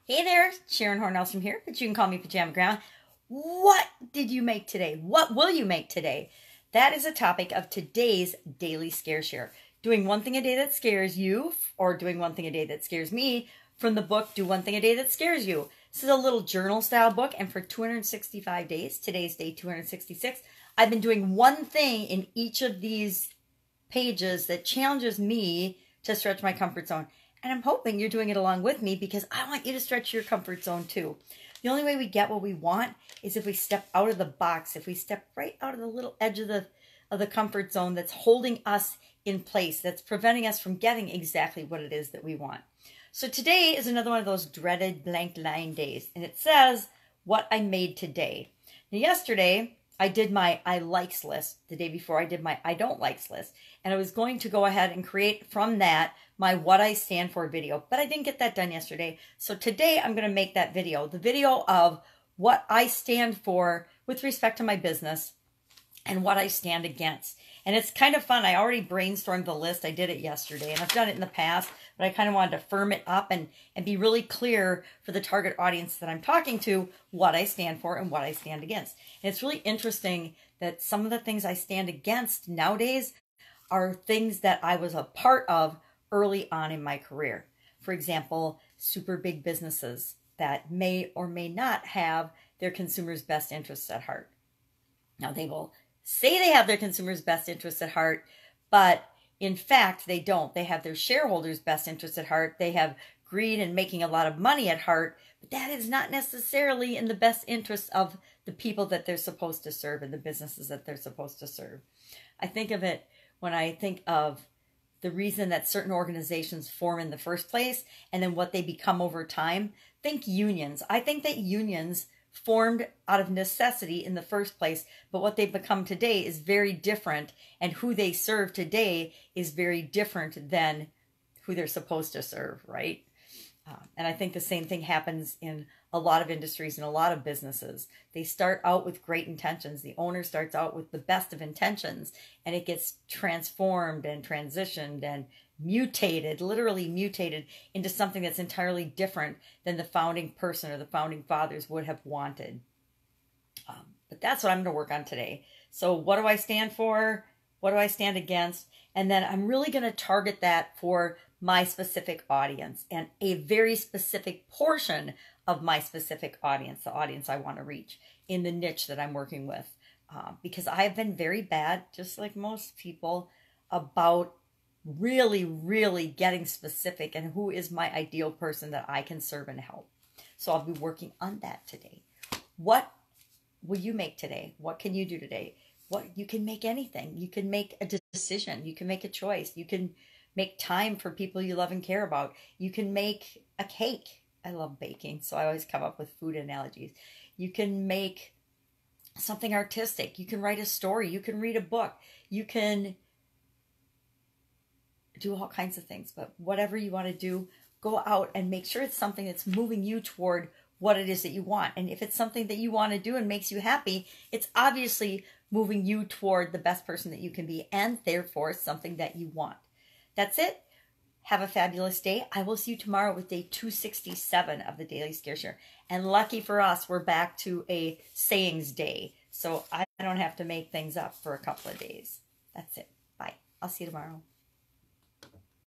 Hey there, Sharon Horne-Ellstrom here, but you can call me Pajama Grandma. What did you make today? What will you make today? That is a topic of today's daily scare share. Doing one thing a day that scares you, or doing one thing a day that scares me, from the book Do One Thing a Day That Scares You. This is a little journal style book, and for 265 days, today's day 266, I've been doing one thing in each of these pages that challenges me to stretch my comfort zone. And I'm hoping you're doing it along with me because I want you to stretch your comfort zone too. The only way we get what we want is if we step out of the box, if we step right out of the little edge of the comfort zone that's holding us in place, that's preventing us from getting exactly what it is that we want. So today is another one of those dreaded blank line days. And it says what I made today. Now, yesterday, I did my I likes list. The day before, I did my I don't likes list. And I was going to go ahead and create from that my what I stand for video. But I didn't get that done yesterday. So today, I'm going to make that video. The video of what I stand for with respect to my business and what I stand against. And it's kind of fun. I already brainstormed the list. I did it yesterday. And I've done it in the past. But I kind of wanted to firm it up and be really clear for the target audience that I'm talking to what I stand for and what I stand against. And it's really interesting that some of the things I stand against nowadays are things that I was a part of early on in my career. For example, super big businesses that may or may not have their consumers' best interests at heart. Now, they will say they have their consumers' best interests at heart, but in fact, they don't. They have their shareholders' best interests at heart. They have greed and making a lot of money at heart, but that is not necessarily in the best interest of the people that they're supposed to serve and the businesses that they're supposed to serve. I think of it when I think of the reason that certain organizations form in the first place and then what they become over time. Think unions. I think that unions formed out of necessity in the first place, but what they've become today is very different, and who they serve today is very different than who they're supposed to serve, right? And I think the same thing happens in a lot of industries and a lot of businesses. They start out with great intentions. The owner starts out with the best of intentions, and it gets transformed and transitioned and mutated, literally mutated into something that's entirely different than the founding person or the founding fathers would have wanted. But that's what I'm going to work on today. So what do I stand for? What do I stand against? And then I'm really going to target that for my specific audience and a very specific portion of my specific audience, the audience I want to reach in the niche that I'm working with. Because I've been very bad, just like most people, about really getting specific and who is my ideal person that I can serve and help. So I'll be working on that today. What will you make today? What can you do today? You can make anything. You can make a decision. You can make a choice. You can make time for people you love and care about. You can make a cake. I love baking, so I always come up with food analogies. You can make something artistic. You can write a story. You can read a book. You can do all kinds of things, but whatever you want to do, go out and make sure it's something that's moving you toward what it is that you want. And if it's something that you want to do and makes you happy, it's obviously moving you toward the best person that you can be, and therefore something that you want. That's it. Have a fabulous day. I will see you tomorrow with day 267 of the Daily Scare Share. And lucky for us, we're back to a sayings day. So I don't have to make things up for a couple of days. That's it. Bye. I'll see you tomorrow.